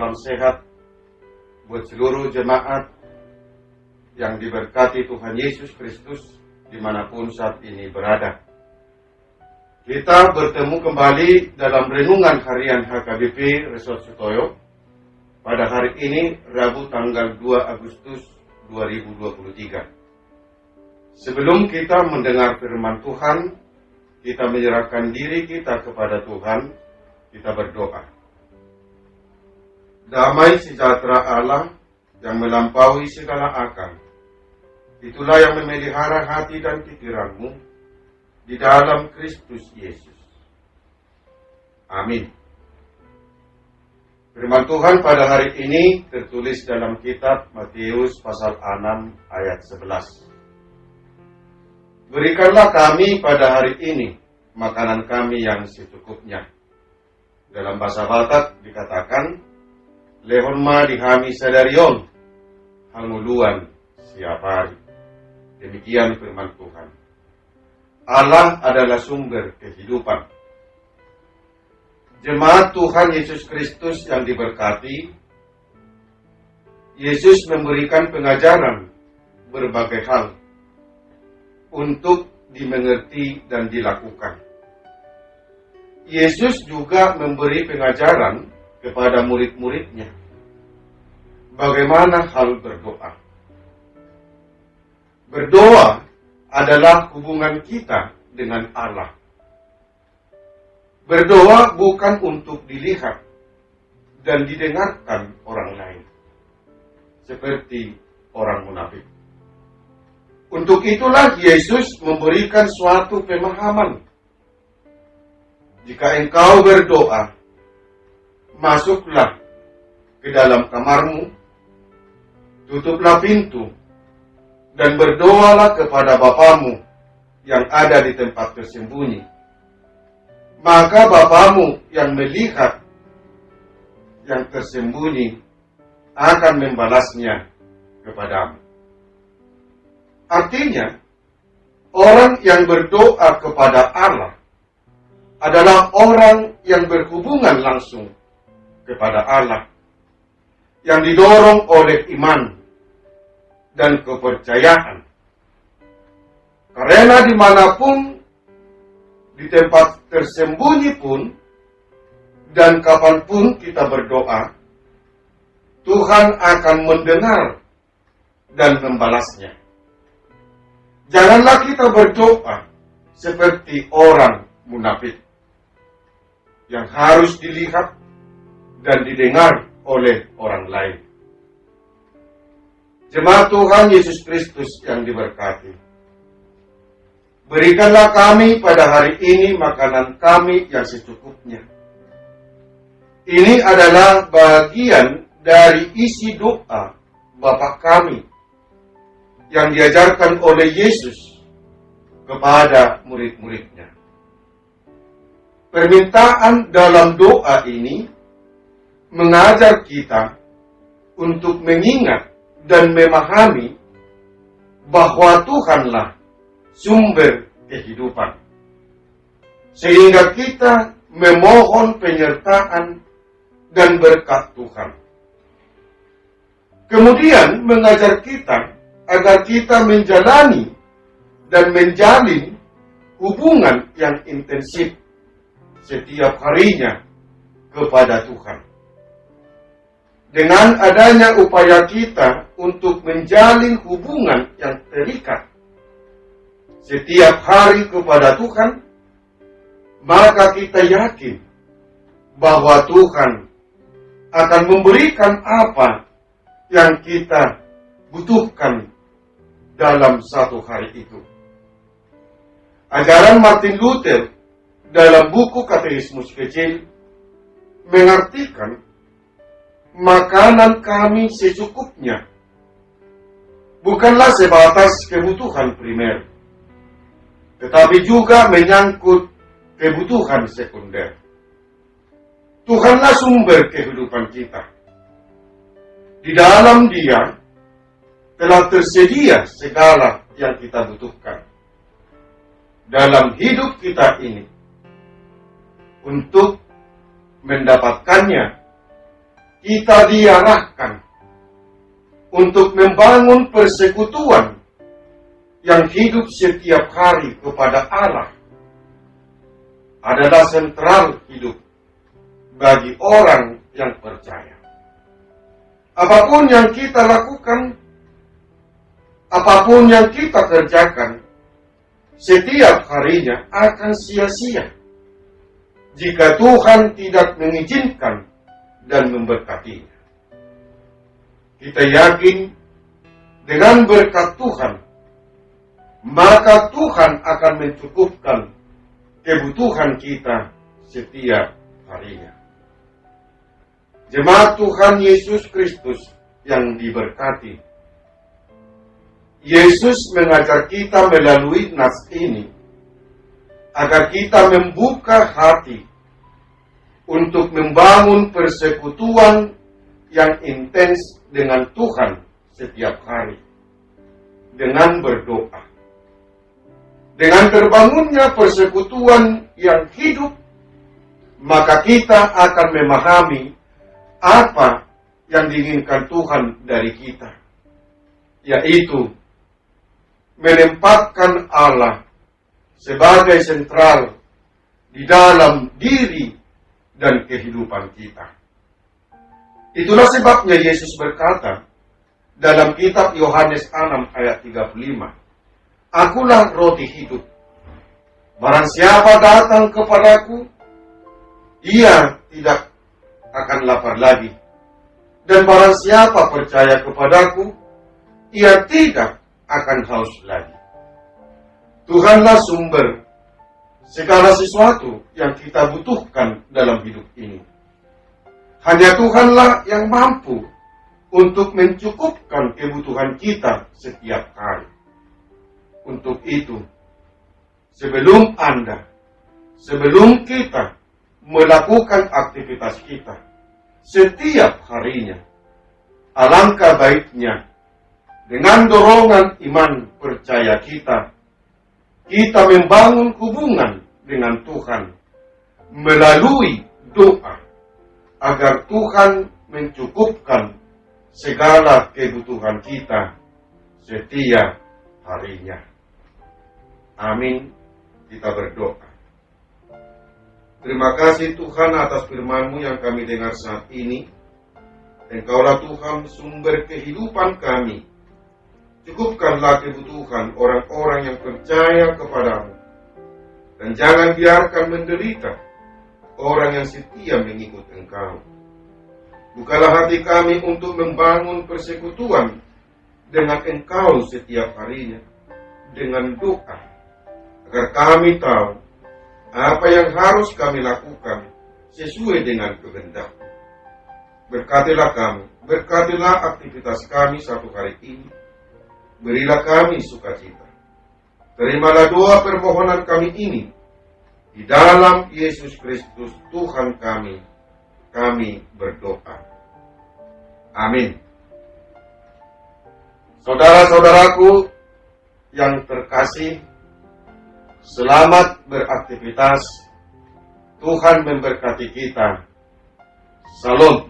salam sehat buat seluruh jemaat yang diberkati Tuhan Yesus Kristus dimanapun saat ini berada. Kita bertemu kembali dalam renungan harian HKBP Resort Sutoyo pada hari ini, Rabu tanggal 2 Agustus 2023. Sebelum kita mendengar firman Tuhan, kita menyerahkan diri kita kepada Tuhan, kita berdoa. Damai sejahtera Allah yang melampaui segala akal, itulah yang memelihara hati dan pikiranmu di dalam Kristus Yesus. Amin. Firman Tuhan pada hari ini tertulis dalam kitab Matius pasal 6 ayat 11. Berikanlah kami pada hari ini makanan kami yang secukupnya. Dalam bahasa Batak dikatakan, Lehon ma dihami sadarion, hanguluan siap hari. Demikian firman Tuhan. Allah adalah sumber kehidupan. Jemaat Tuhan Yesus Kristus yang diberkati, Yesus memberikan pengajaran berbagai hal untuk dimengerti dan dilakukan. Yesus juga memberi pengajaran kepada murid-muridnya bagaimana hal berdoa. Berdoa adalah hubungan kita dengan Allah. Berdoa bukan untuk dilihat dan didengarkan orang lain, seperti orang munafik. Untuk itulah Yesus memberikan suatu pemahaman. Jika engkau berdoa, masuklah ke dalam kamarmu, tutuplah pintu, dan berdoalah kepada Bapamu yang ada di tempat tersembunyi. Maka Bapamu yang melihat yang tersembunyi akan membalasnya kepadamu. Artinya, orang yang berdoa kepada Allah adalah orang yang berhubungan langsung kepada Allah, yang didorong oleh iman dan kepercayaan. Karena dimanapun, di tempat tersembunyi pun, dan kapanpun kita berdoa, Tuhan akan mendengar dan membalasnya. Janganlah kita berdoa seperti orang munafik yang harus dilihat dan didengar oleh orang lain. Jemaat Tuhan Yesus Kristus yang diberkati, berikanlah kami pada hari ini makanan kami yang secukupnya. Ini adalah bagian dari isi doa Bapa kami yang diajarkan oleh Yesus kepada murid-muridnya. Permintaan dalam doa ini mengajar kita untuk mengingat dan memahami bahwa Tuhanlah sumber kehidupan, sehingga kita memohon penyertaan dan berkat Tuhan. Kemudian mengajar kita agar kita menjalani dan menjalin hubungan yang intensif setiap harinya kepada Tuhan. Dengan adanya upaya kita untuk menjalin hubungan yang terikat setiap hari kepada Tuhan, maka kita yakin bahwa Tuhan akan memberikan apa yang kita butuhkan dalam satu hari itu. Ajaran Martin Luther dalam buku Katekismus Kecil mengartikan makanan kami secukupnya bukanlah sebatas kebutuhan primer, tetapi juga menyangkut kebutuhan sekunder. Tuhanlah sumber kehidupan kita. Di dalam Dia telah tersedia segala yang kita butuhkan dalam hidup kita ini. Untuk mendapatkannya, kita diarahkan untuk membangun persekutuan yang hidup setiap hari kepada Allah adalah sentral hidup bagi orang yang percaya. Apapun yang kita lakukan, apapun yang kita kerjakan, setiap harinya akan sia-sia jika Tuhan tidak mengizinkan dan memberkatinya. Kita yakin dengan berkat Tuhan, maka Tuhan akan mencukupkan kebutuhan kita setiap harinya. Jemaat Tuhan Yesus Kristus yang diberkati, Yesus mengajar kita melalui nas ini agar kita membuka hati untuk membangun persekutuan yang intens dengan Tuhan setiap hari dengan berdoa. Dengan terbangunnya persekutuan yang hidup, maka kita akan memahami apa yang diinginkan Tuhan dari kita, yaitu menempatkan Allah sebagai sentral di dalam diri dan kehidupan kita. Itulah sebabnya Yesus berkata dalam kitab Yohanes 6 ayat 35, "Akulah roti hidup. Barang siapa datang kepadaku, ia tidak akan lapar lagi. Dan barang siapa percaya kepadaku, ia tidak akan haus lagi." Tuhanlah sumber segala sesuatu yang kita butuhkan dalam hidup ini. Hanya Tuhanlah yang mampu untuk mencukupkan kebutuhan kita setiap hari. Untuk itu, sebelum kita melakukan aktivitas kita setiap harinya, alangkah baiknya dengan dorongan iman percaya kita membangun hubungan dengan Tuhan melalui doa agar Tuhan mencukupkan segala kebutuhan kita setiap harinya. Amin. Kita berdoa. Terima kasih Tuhan atas firman-Mu yang kami dengar saat ini. Engkaulah Tuhan sumber kehidupan kami. Cukupkanlah kebutuhan orang-orang yang percaya kepadamu. Dan jangan biarkan menderita orang yang setia mengikut Engkau. Bukalah hati kami untuk membangun persekutuan dengan Engkau setiap harinya, dengan doa, agar kami tahu apa yang harus kami lakukan sesuai dengan kehendak. Berkatilah kami, berkatilah aktivitas kami satu hari ini, berilah kami sukacita. Terimalah doa permohonan kami ini, di dalam Yesus Kristus Tuhan kami berdoa. Amin. Saudara-saudaraku yang terkasih, selamat beraktivitas. Tuhan memberkati kita. Salam.